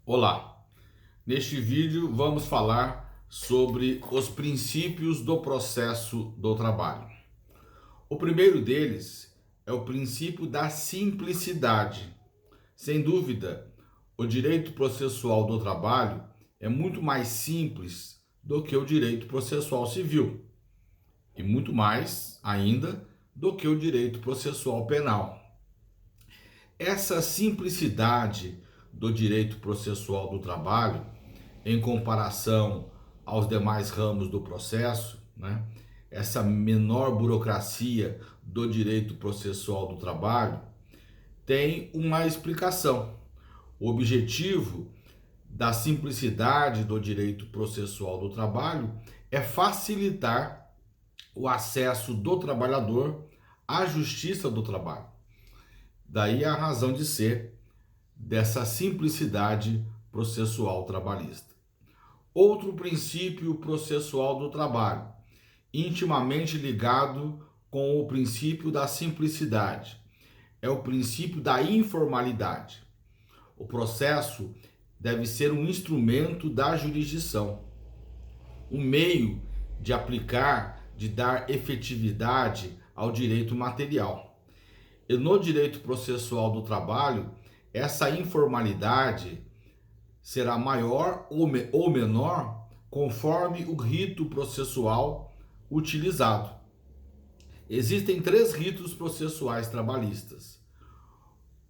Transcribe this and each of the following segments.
Olá! Neste vídeo vamos falar sobre os princípios do processo do trabalho. O primeiro deles é o princípio da simplicidade. Sem dúvida, o direito processual do trabalho é muito mais simples do que o direito processual civil e muito mais ainda do que o direito processual penal. Essa simplicidade do direito processual do trabalho, em comparação aos demais ramos do processo, né? Essa menor burocracia do direito processual do trabalho, tem uma explicação. O objetivo da simplicidade do direito processual do trabalho é facilitar o acesso do trabalhador à justiça do trabalho. Daí a razão de ser dessa simplicidade processual trabalhista. Outro princípio processual do trabalho, intimamente ligado com o princípio da simplicidade, é o princípio da informalidade. O processo deve ser um instrumento da jurisdição, um meio de aplicar, de dar efetividade ao direito material. E no direito processual do trabalho, essa informalidade será maior ou menor conforme o rito processual utilizado. Existem 3 ritos processuais trabalhistas.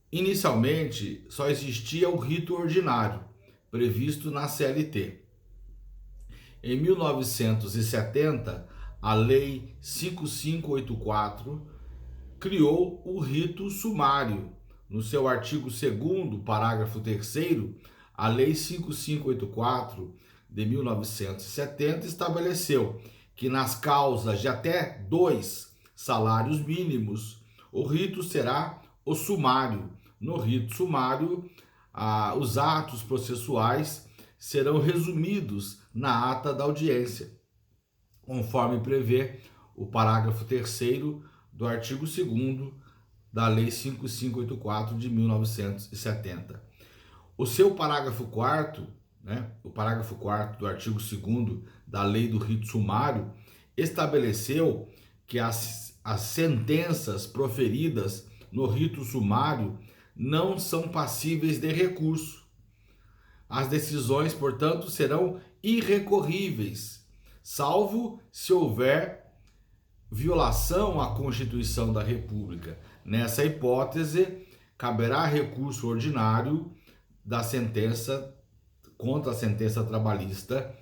Inicialmente, só existia o rito ordinário, previsto na CLT. Em 1970, a Lei 5584 criou o rito sumário. No seu artigo 2º, parágrafo 3º, a Lei 5584 de 1970 estabeleceu que nas causas de até 2 salários mínimos, o rito será o sumário. No rito sumário, os atos processuais serão resumidos na ata da audiência, conforme prevê o parágrafo 3º do artigo 2º da Lei 5584 de 1970. O seu parágrafo 4º, o parágrafo 4º do artigo 2º da Lei do Rito Sumário, estabeleceu que as sentenças proferidas no rito sumário não são passíveis de recurso. As decisões, portanto, serão irrecorríveis, salvo se houver violação à Constituição da República. Nessa hipótese, caberá recurso ordinário da sentença contra a sentença trabalhista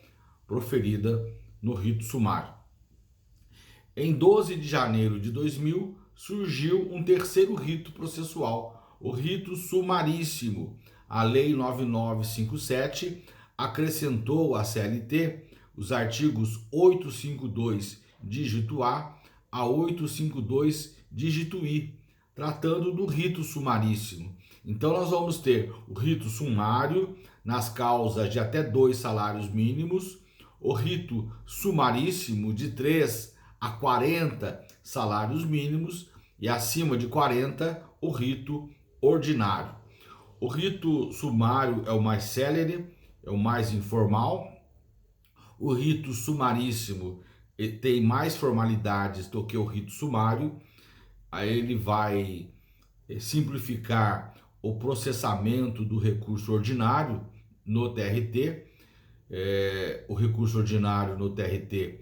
proferida no rito sumário. Em 12 de janeiro de 2000, surgiu um terceiro rito processual, o rito sumaríssimo. A Lei 9957 acrescentou à CLT os artigos 852, dígito A 852, dígito I, tratando do rito sumaríssimo. Então nós vamos ter o rito sumário nas causas de até 2 salários mínimos, o rito sumaríssimo de 3 a 40 salários mínimos e acima de 40 o rito ordinário. O rito sumário é o mais célere, é o mais informal. O rito sumaríssimo tem mais formalidades do que o rito sumário. Aí ele vai simplificar o processamento do recurso ordinário no TRT. O recurso ordinário no TRT,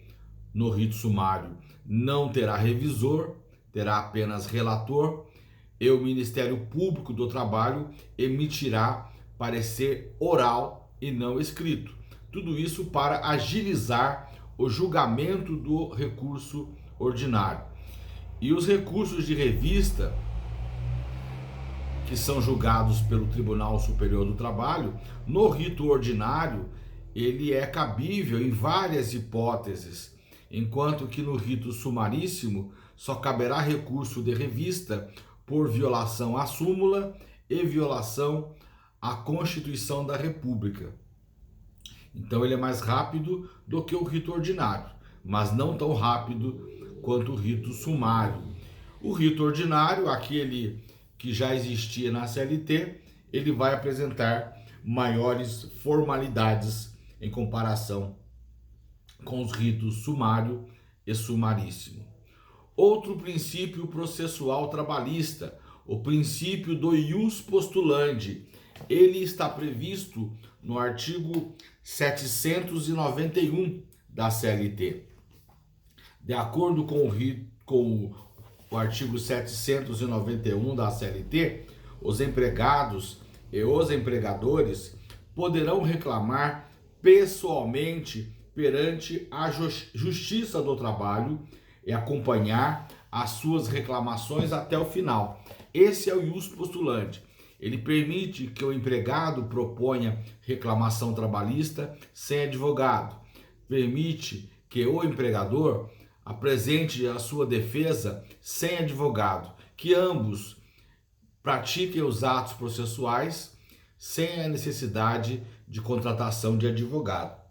no rito sumário, não terá revisor, terá apenas relator, e o Ministério Público do Trabalho emitirá parecer oral e não escrito. Tudo isso para agilizar o julgamento do recurso ordinário. E os recursos de revista, que são julgados pelo Tribunal Superior do Trabalho, no rito ordinário, ele é cabível em várias hipóteses, enquanto que no rito sumaríssimo só caberá recurso de revista por violação à súmula e violação à Constituição da República. Então ele é mais rápido do que o rito ordinário, mas não tão rápido quanto o rito sumário. O rito ordinário, aquele que já existia na CLT, ele vai apresentar maiores formalidades em comparação com os ritos sumário e sumaríssimo. Outro princípio processual trabalhista, o princípio do ius postulandi, ele está previsto no artigo 791 da CLT. De acordo com o artigo 791 da CLT, os empregados e os empregadores poderão reclamar pessoalmente perante a Justiça do Trabalho e acompanhar as suas reclamações até o final. Esse é o ius postulandi. Ele permite que o empregado proponha reclamação trabalhista sem advogado. Permite que o empregador apresente a sua defesa sem advogado, que ambos pratiquem os atos processuais sem a necessidade de contratação de advogado.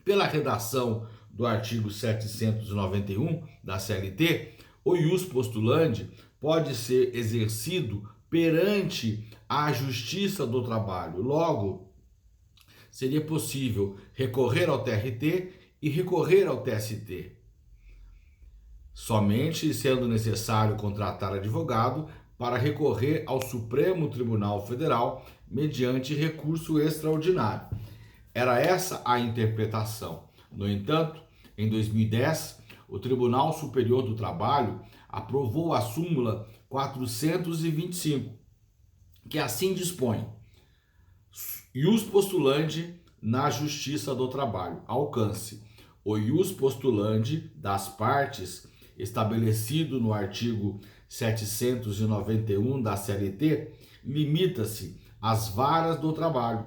Pela redação do artigo 791 da CLT, o ius postulandi pode ser exercido perante a Justiça do Trabalho. Logo, seria possível recorrer ao TRT e recorrer ao TST. Somente sendo necessário contratar advogado para recorrer ao Supremo Tribunal Federal mediante recurso extraordinário. Era essa a interpretação. No entanto, em 2010, o Tribunal Superior do Trabalho aprovou a súmula 425, que assim dispõe: ius postulandi na Justiça do Trabalho. Alcance: o ius postulandi das partes estabelecido no artigo 791 da CLT limita-se às varas do trabalho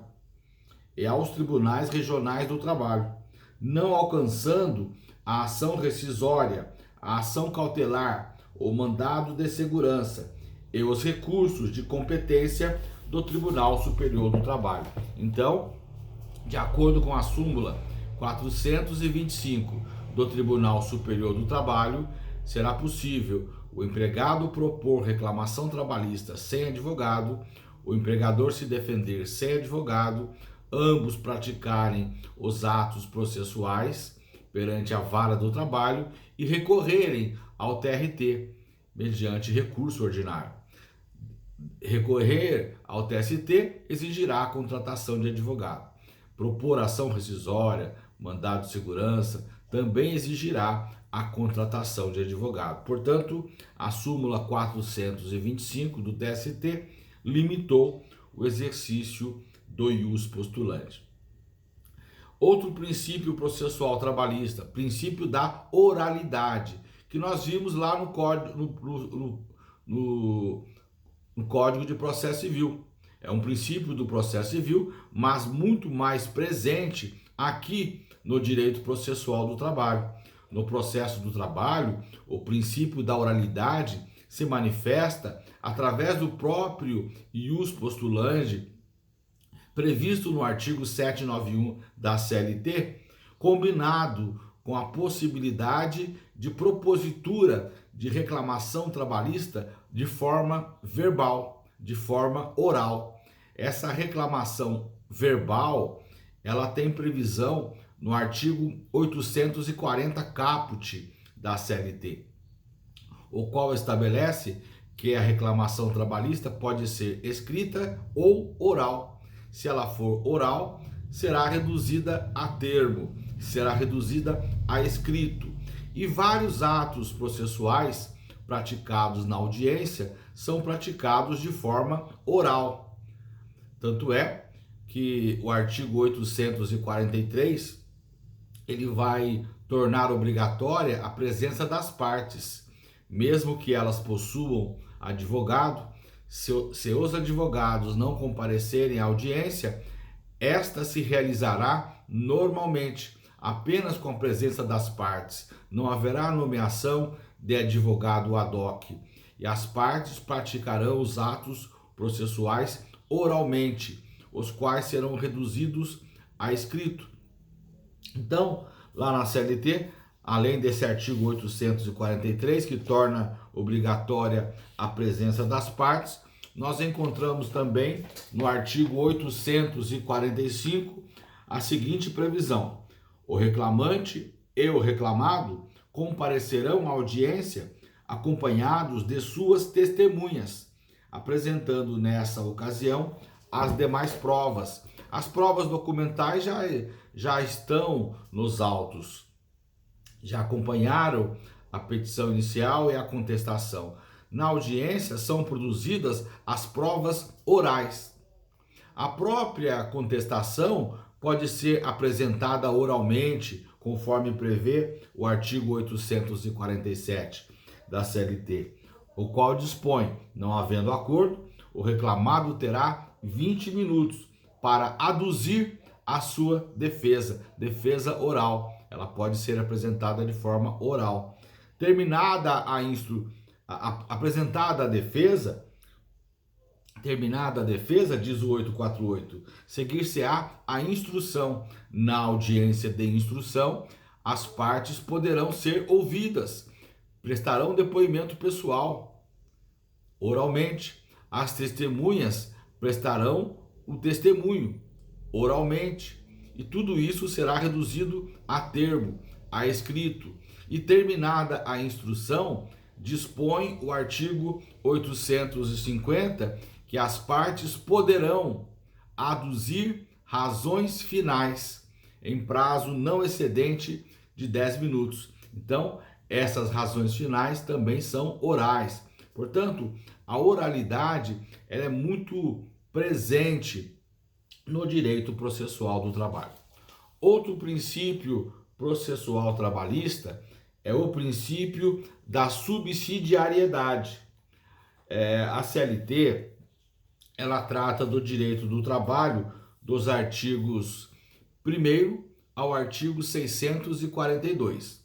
e aos tribunais regionais do trabalho, não alcançando a ação rescisória, a ação cautelar, o mandado de segurança e os recursos de competência do Tribunal Superior do Trabalho. Então, de acordo com a súmula 425 do Tribunal Superior do Trabalho, será possível o empregado propor reclamação trabalhista sem advogado, o empregador se defender sem advogado, ambos praticarem os atos processuais perante a vara do trabalho e recorrerem ao TRT mediante recurso ordinário. Recorrer ao TST exigirá a contratação de advogado. Propor ação rescisória, mandado de segurança, também exigirá a contratação de advogado. Portanto, a súmula 425 do TST limitou o exercício do ius postulandi. Outro princípio processual trabalhista, princípio da oralidade, que nós vimos lá no Código de Processo Civil. É um princípio do processo civil, mas muito mais presente aqui no direito processual do trabalho. No processo do trabalho, o princípio da oralidade se manifesta através do próprio ius postulandi, previsto no artigo 791 da CLT, combinado com a possibilidade de propositura de reclamação trabalhista de forma verbal, de forma oral. Essa reclamação verbal, ela tem previsão no artigo 840 caput da CLT, o qual estabelece que a reclamação trabalhista pode ser escrita ou oral. Se ela for oral, será reduzida a termo, será reduzida a escrito. E vários atos processuais praticados na audiência são praticados de forma oral. Tanto é que o artigo 843 ele vai tornar obrigatória a presença das partes, mesmo que elas possuam advogado. Se os advogados não comparecerem à audiência, esta se realizará normalmente, apenas com a presença das partes. Não haverá nomeação de advogado ad hoc, e as partes praticarão os atos processuais oralmente, os quais serão reduzidos a escrito. Então, lá na CLT, além desse artigo 843, que torna obrigatória a presença das partes, nós encontramos também no artigo 845 a seguinte previsão: o reclamante e o reclamado comparecerão à audiência acompanhados de suas testemunhas, apresentando nessa ocasião as demais provas. As provas documentais já estão nos autos, já acompanharam a petição inicial e a contestação. Na audiência são produzidas as provas orais. A própria contestação pode ser apresentada oralmente, conforme prevê o artigo 847 da CLT, o qual dispõe: não havendo acordo, o reclamado terá 20 minutos para aduzir a sua defesa oral. Ela pode ser apresentada de forma oral. Terminada apresentada a defesa, diz o 848, seguir-se-á a instrução. Na audiência de instrução, as partes poderão ser ouvidas, prestarão depoimento pessoal oralmente. As testemunhas prestarão o testemunho oralmente. E tudo isso será reduzido a termo, a escrito. E terminada a instrução, dispõe o artigo 850 que as partes poderão aduzir razões finais em prazo não excedente de 10 minutos. Então, essas razões finais também são orais. Portanto, a oralidade ela é muito presente no direito processual do trabalho. Outro princípio processual trabalhista é o princípio da subsidiariedade. A CLT ela trata do direito do trabalho dos artigos 1º ao artigo 642,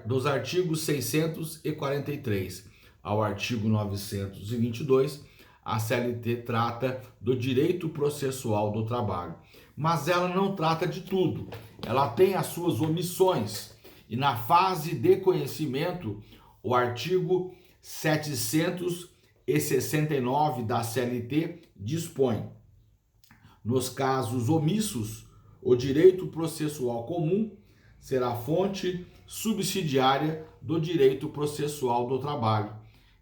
dos artigos 643 ao artigo 922, a CLT trata do direito processual do trabalho. Mas ela não trata de tudo, ela tem as suas omissões. E na fase de conhecimento, o artigo 769 da CLT dispõe: nos casos omissos, o direito processual comum será fonte subsidiária do direito processual do trabalho,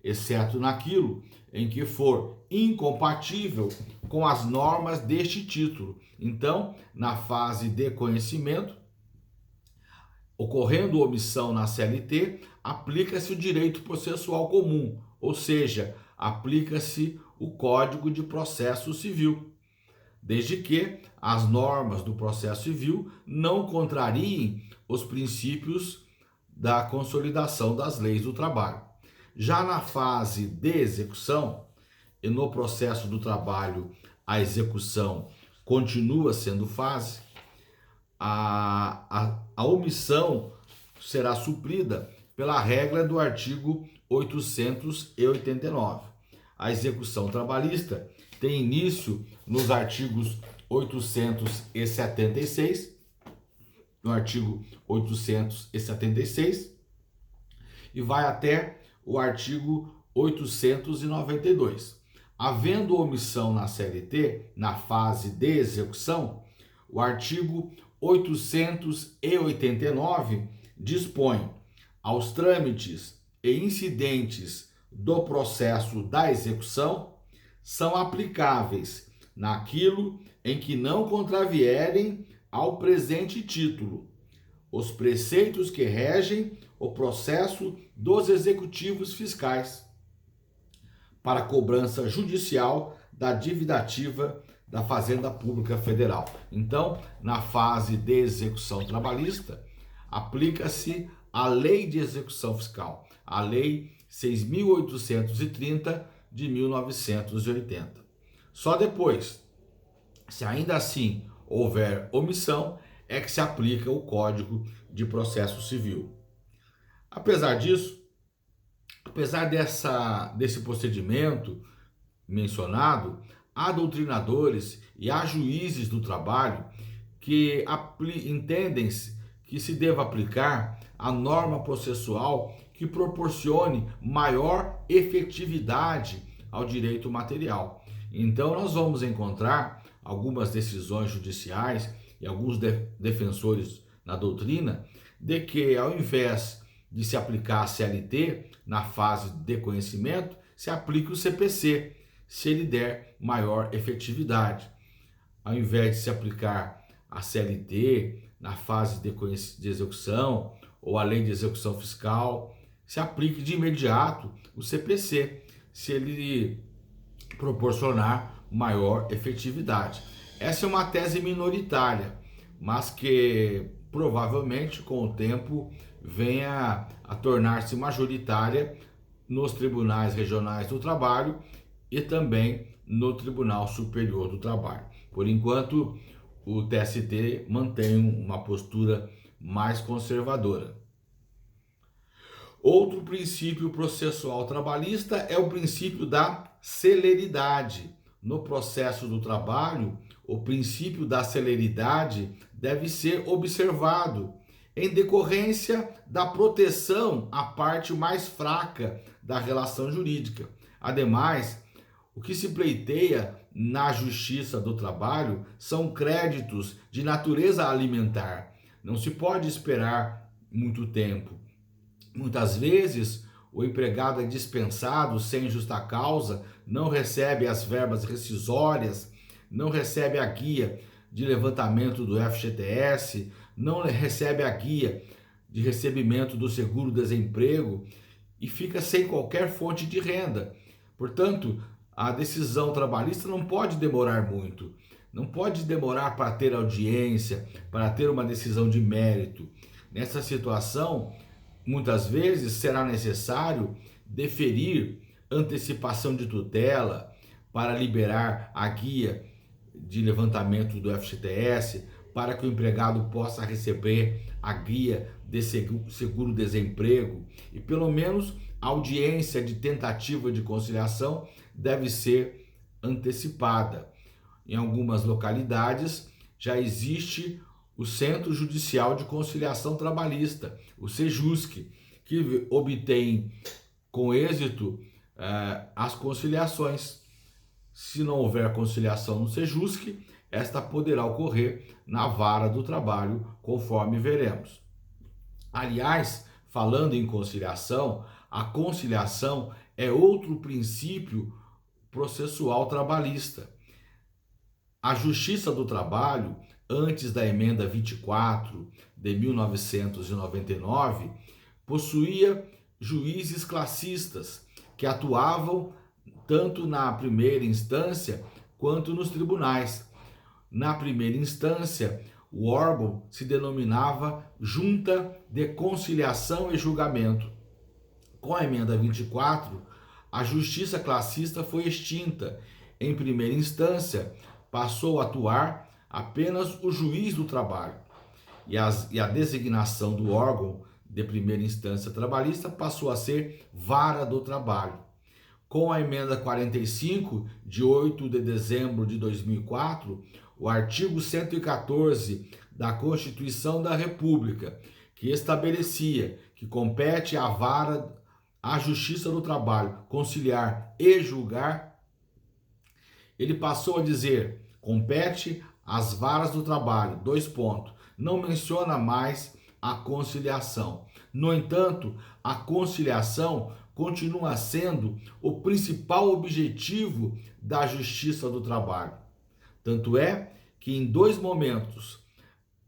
exceto naquilo em que for incompatível com as normas deste título. Então, na fase de conhecimento, ocorrendo omissão na CLT, aplica-se o direito processual comum, ou seja, aplica-se o Código de Processo Civil, desde que as normas do processo civil não contrariem os princípios da consolidação das leis do trabalho. Já na fase de execução, e no processo do trabalho a execução continua sendo fase, a omissão será suprida pela regra do artigo 889. A execução trabalhista tem início nos artigos 876, no artigo 876, e vai até o artigo 892. Havendo omissão na CLT, na fase de execução, o artigo 889 dispõe: aos trâmites e incidentes do processo da execução são aplicáveis, naquilo em que não contravierem ao presente título, os preceitos que regem o processo dos executivos fiscais para cobrança judicial da dívida ativa da Fazenda Pública Federal. Então, na fase de execução trabalhista, aplica-se a Lei de Execução Fiscal, a Lei 6.830 de 1980. Só depois, se ainda assim houver omissão, é que se aplica o Código de Processo Civil. Apesar disso, apesar desse procedimento mencionado, há doutrinadores e há juízes do trabalho que entendem que se deva aplicar a norma processual que proporcione maior efetividade ao direito material. Então, nós vamos encontrar algumas decisões judiciais e alguns defensores na doutrina de que, ao invés de se aplicar a CLT na fase de conhecimento, se aplique o CPC, se ele der maior efetividade. Ao invés de se aplicar a CLT na fase de execução ou a lei de execução fiscal, se aplique de imediato o CPC, se ele proporcionar maior efetividade. Essa é uma tese minoritária, mas que provavelmente com o tempo venha a tornar-se majoritária nos tribunais regionais do trabalho e também no Tribunal Superior do Trabalho. Por enquanto, o TST mantém uma postura mais conservadora. Outro princípio processual trabalhista é o princípio da celeridade. No processo do trabalho, o princípio da celeridade deve ser observado em decorrência da proteção à parte mais fraca da relação jurídica. Ademais, o que se pleiteia na Justiça do Trabalho são créditos de natureza alimentar. Não se pode esperar muito tempo. Muitas vezes, o empregado é dispensado sem justa causa, não recebe as verbas rescisórias, não recebe a guia de levantamento do FGTS, não recebe a guia de recebimento do seguro-desemprego e fica sem qualquer fonte de renda. Portanto, a decisão trabalhista não pode demorar muito, não pode demorar para ter audiência, para ter uma decisão de mérito. Nessa situação, muitas vezes será necessário deferir antecipação de tutela para liberar a guia de levantamento do FGTS, para que o empregado possa receber a guia de seguro-desemprego e pelo menos a audiência de tentativa de conciliação deve ser antecipada. Em algumas localidades já existe o Centro Judicial de Conciliação Trabalhista, o CEJUSC, que obtém com êxito as conciliações. Se não houver conciliação no CEJUSC, esta poderá ocorrer na Vara do Trabalho, conforme veremos. Aliás, falando em conciliação, a conciliação é outro princípio processual trabalhista. A Justiça do Trabalho, antes da emenda 24 de 1999, possuía juízes classistas que atuavam tanto na primeira instância quanto nos tribunais. Na primeira instância, o órgão se denominava Junta de Conciliação e Julgamento. Com a emenda 24, a justiça classista foi extinta. Em primeira instância, passou a atuar apenas o juiz do trabalho. E a designação do órgão de primeira instância trabalhista passou a ser Vara do Trabalho. Com a emenda 45, de 8 de dezembro de 2004, o artigo 114 da Constituição da República, que estabelecia que compete à Vara, à Justiça do Trabalho, conciliar e julgar, ele passou a dizer, compete às varas do trabalho, não menciona mais a conciliação. No entanto, a conciliação continua sendo o principal objetivo da Justiça do Trabalho. Tanto é que em 2 momentos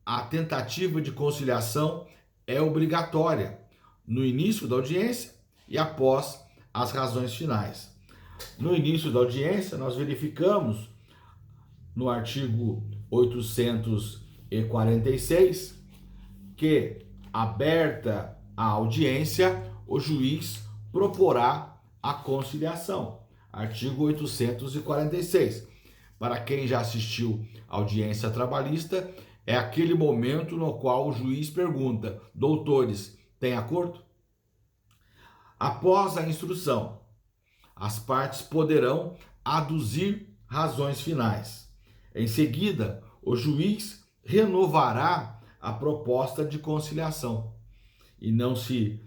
a tentativa de conciliação é obrigatória, no início da audiência e após as razões finais. No início da audiência, nós verificamos no artigo 846 que, aberta a audiência, o juiz proporá a conciliação. Artigo 846. Para quem já assistiu à audiência trabalhista, é aquele momento no qual o juiz pergunta: doutores, tem acordo? Após a instrução, as partes poderão aduzir razões finais. Em seguida, o juiz renovará a proposta de conciliação e não se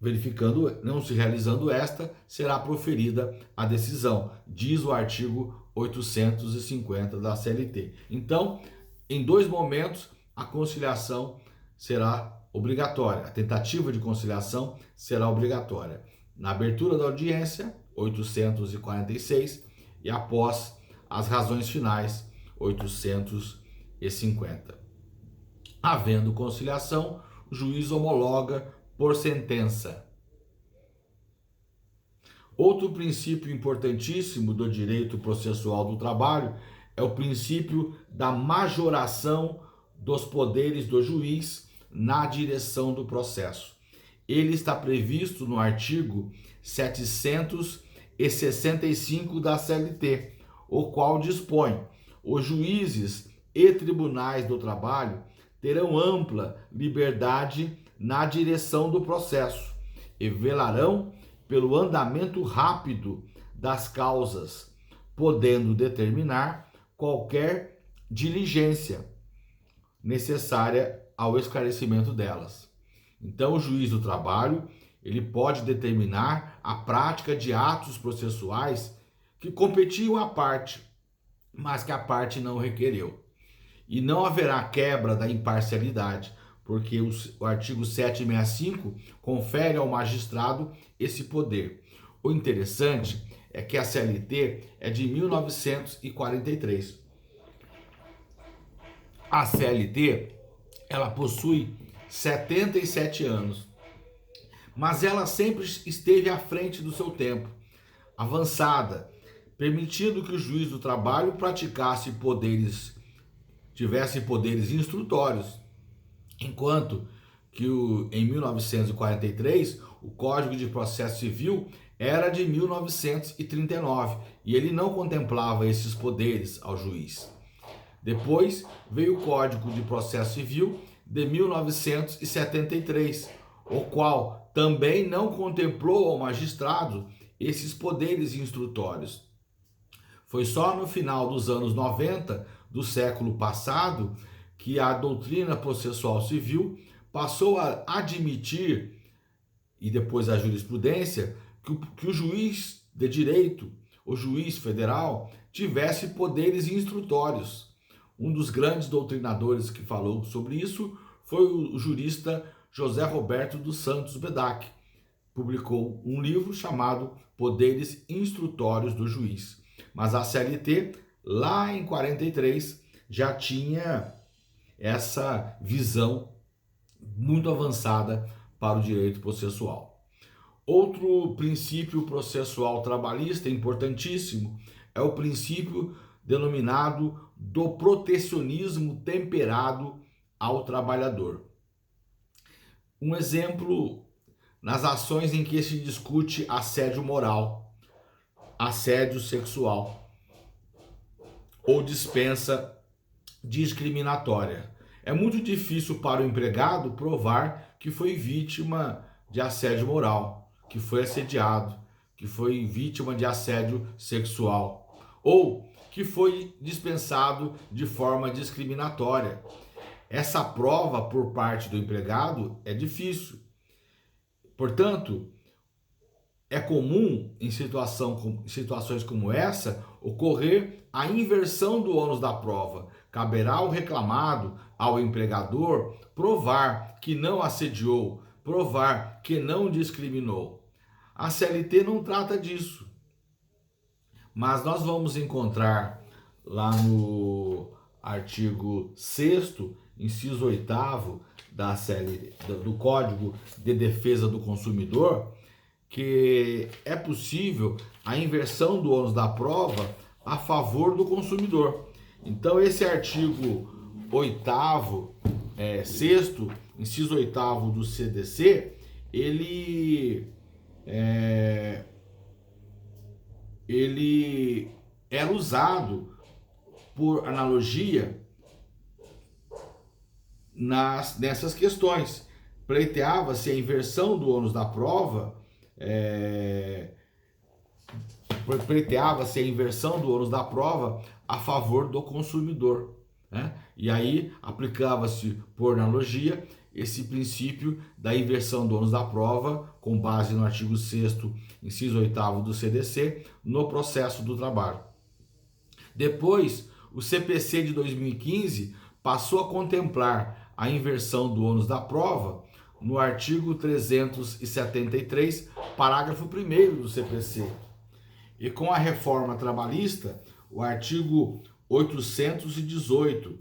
Verificando, não se realizando esta, será proferida a decisão, diz o artigo 850 da CLT. Então, em dois momentos, a conciliação será obrigatória, a tentativa de conciliação será obrigatória. Na abertura da audiência, 846, e após as razões finais, 850. Havendo conciliação, o juiz homologa por sentença. Outro princípio importantíssimo do direito processual do trabalho é o princípio da majoração dos poderes do juiz na direção do processo. Ele está previsto no artigo 765 da CLT, o qual dispõe: os juízes e tribunais do trabalho terão ampla liberdade na direção do processo e velarão pelo andamento rápido das causas, podendo determinar qualquer diligência necessária ao esclarecimento delas. Então, o juiz do trabalho, ele pode determinar a prática de atos processuais que competiam à parte, mas que a parte não requereu. E não haverá quebra da imparcialidade, porque o artigo 765 confere ao magistrado esse poder. O interessante é que a CLT é de 1943. A CLT, ela possui 77 anos, mas ela sempre esteve à frente do seu tempo, avançada, permitindo que o juiz do trabalho tivesse poderes instrutórios, enquanto que em 1943 o Código de Processo Civil era de 1939 e ele não contemplava esses poderes ao juiz. Depois veio o Código de Processo Civil de 1973, o qual também não contemplou ao magistrado esses poderes instrutórios. Foi só no final dos anos 90 do século passado que a doutrina processual civil passou a admitir, e depois a jurisprudência, que o juiz de direito, o juiz federal, tivesse poderes instrutórios. Um dos grandes doutrinadores que falou sobre isso foi o jurista José Roberto dos Santos Bedac. Publicou um livro chamado Poderes Instrutórios do Juiz. Mas a CLT, lá em 43, já tinha essa visão muito avançada para o direito processual. Outro princípio processual trabalhista importantíssimo é o princípio denominado do protecionismo temperado ao trabalhador. Um exemplo nas ações em que se discute assédio moral, assédio sexual ou dispensa discriminatória. É muito difícil para o empregado provar que foi vítima de assédio moral, que foi assediado, que foi vítima de assédio sexual ou que foi dispensado de forma discriminatória. Essa prova por parte do empregado é difícil. Portanto, é comum em situações como essa ocorrer a inversão do ônus da prova. Caberá ao reclamado, ao empregador, provar que não assediou, provar que não discriminou. A CLT não trata disso. Mas nós vamos encontrar lá no artigo 6º, inciso 8º da CLT, do Código de Defesa do Consumidor, que é possível a inversão do ônus da prova a favor do consumidor. Então esse artigo 8º, 6º, inciso 8º do CDC, ele era usado por analogia nessas questões. Pleiteava-se a inversão do ônus da prova, pleiteava-se a inversão do ônus da prova a favor do consumidor, né? E aí aplicava-se por analogia esse princípio da inversão do ônus da prova, com base no artigo 6º, inciso 8º do CDC, no processo do trabalho. Depois, o CPC de 2015 passou a contemplar a inversão do ônus da prova no artigo 373, parágrafo 1º do CPC. E com a reforma trabalhista, o artigo 818,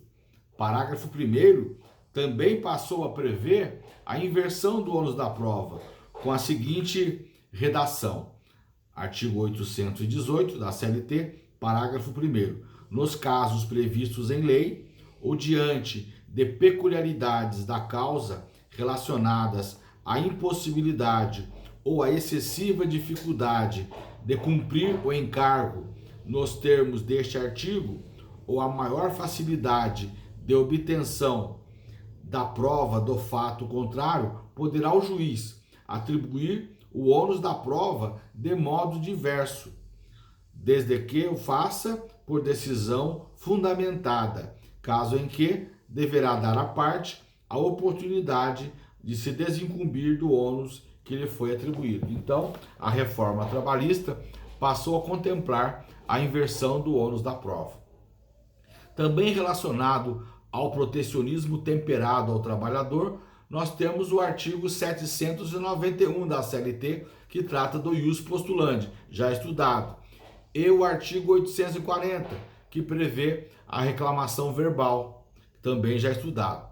parágrafo 1º, também passou a prever a inversão do ônus da prova, com a seguinte redação: artigo 818 da CLT, parágrafo 1º. Nos casos previstos em lei ou diante de peculiaridades da causa relacionadas à impossibilidade ou à excessiva dificuldade de cumprir o encargo nos termos deste artigo, ou a maior facilidade de obtenção da prova do fato contrário, poderá o juiz atribuir o ônus da prova de modo diverso, desde que o faça por decisão fundamentada, caso em que deverá dar à parte a oportunidade de se desincumbir do ônus que lhe foi atribuído. Então, a reforma trabalhista passou a contemplar a inversão do ônus da prova. Também relacionado ao protecionismo temperado ao trabalhador, nós temos o artigo 791 da CLT, que trata do ius postulandi, já estudado, e o artigo 840, que prevê a reclamação verbal, também já estudado.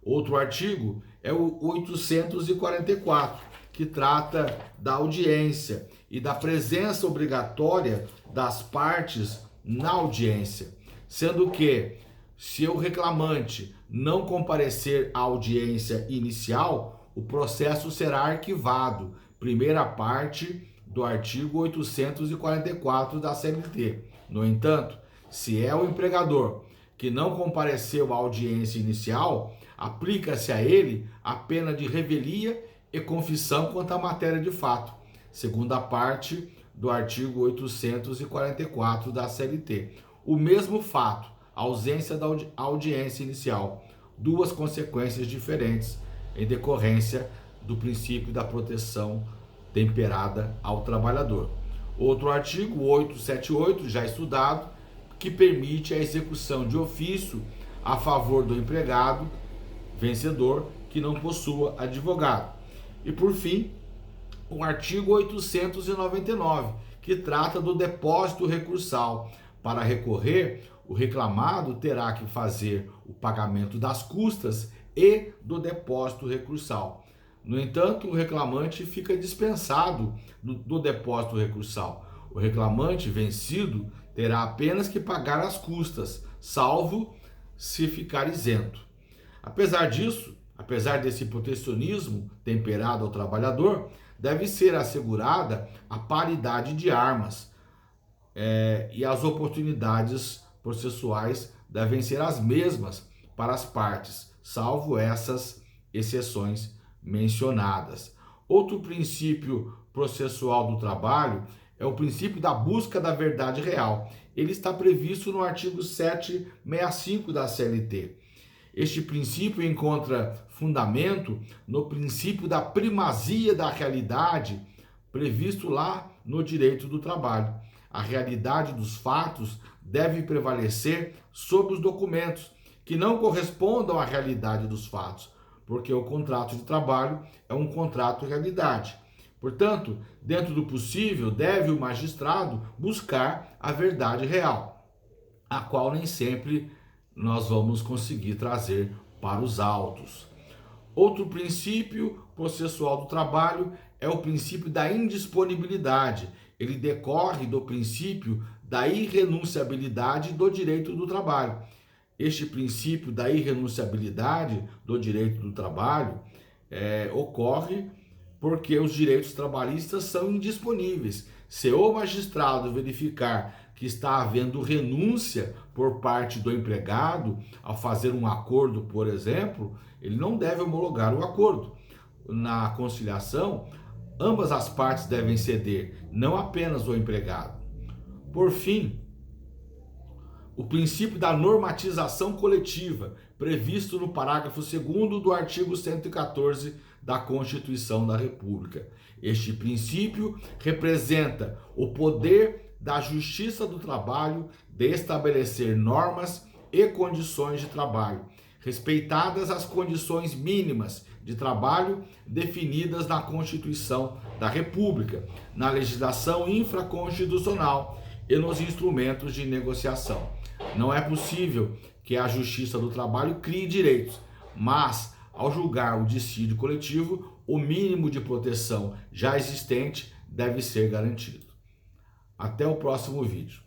Outro artigo é o 844, que trata da audiência e da presença obrigatória das partes na audiência, sendo que, se o reclamante não comparecer à audiência inicial, o processo será arquivado, primeira parte do artigo 844 da CLT. No entanto, se é o empregador que não compareceu à audiência inicial, aplica-se a ele a pena de revelia e confissão quanto à matéria de fato, segunda parte do artigo 844 da CLT. O mesmo fato, ausência da audiência inicial, duas consequências diferentes em decorrência do princípio da proteção temperada ao trabalhador. Outro artigo, 878, já estudado, que permite a execução de ofício a favor do empregado vencedor que não possua advogado. E por fim, o artigo 899, que trata do depósito recursal. Para recorrer, o reclamado terá que fazer o pagamento das custas e do depósito recursal. No entanto, o reclamante fica dispensado do depósito recursal. O reclamante vencido terá apenas que pagar as custas, salvo se ficar isento. Apesar disso, apesar desse protecionismo temperado ao trabalhador, deve ser assegurada a paridade de armas e as oportunidades processuais devem ser as mesmas para as partes, salvo essas exceções mencionadas. Outro princípio processual do trabalho é o princípio da busca da verdade real. Ele está previsto no artigo 765 da CLT. Este princípio encontra fundamento no princípio da primazia da realidade previsto lá no direito do trabalho. A realidade dos fatos deve prevalecer sobre os documentos que não correspondam à realidade dos fatos, porque o contrato de trabalho é um contrato de realidade. Portanto, dentro do possível, deve o magistrado buscar a verdade real, a qual nem sempre nós vamos conseguir trazer para os autos. Outro princípio processual do trabalho é o princípio da indisponibilidade. Ele decorre do princípio da irrenunciabilidade do direito do trabalho. Este princípio da irrenunciabilidade do direito do trabalho ocorre porque os direitos trabalhistas são indisponíveis. Se o magistrado verificar que está havendo renúncia por parte do empregado ao fazer um acordo, por exemplo, ele não deve homologar o acordo. Na conciliação, ambas as partes devem ceder, não apenas o empregado. Por fim, o princípio da normatização coletiva, previsto no parágrafo 2º do artigo 114 da Constituição da República. Este princípio representa o poder da Justiça do Trabalho de estabelecer normas e condições de trabalho, respeitadas as condições mínimas de trabalho definidas na Constituição da República, na legislação infraconstitucional e nos instrumentos de negociação. Não é possível que a Justiça do Trabalho crie direitos, mas, ao julgar o dissídio coletivo, o mínimo de proteção já existente deve ser garantido. Até o próximo vídeo.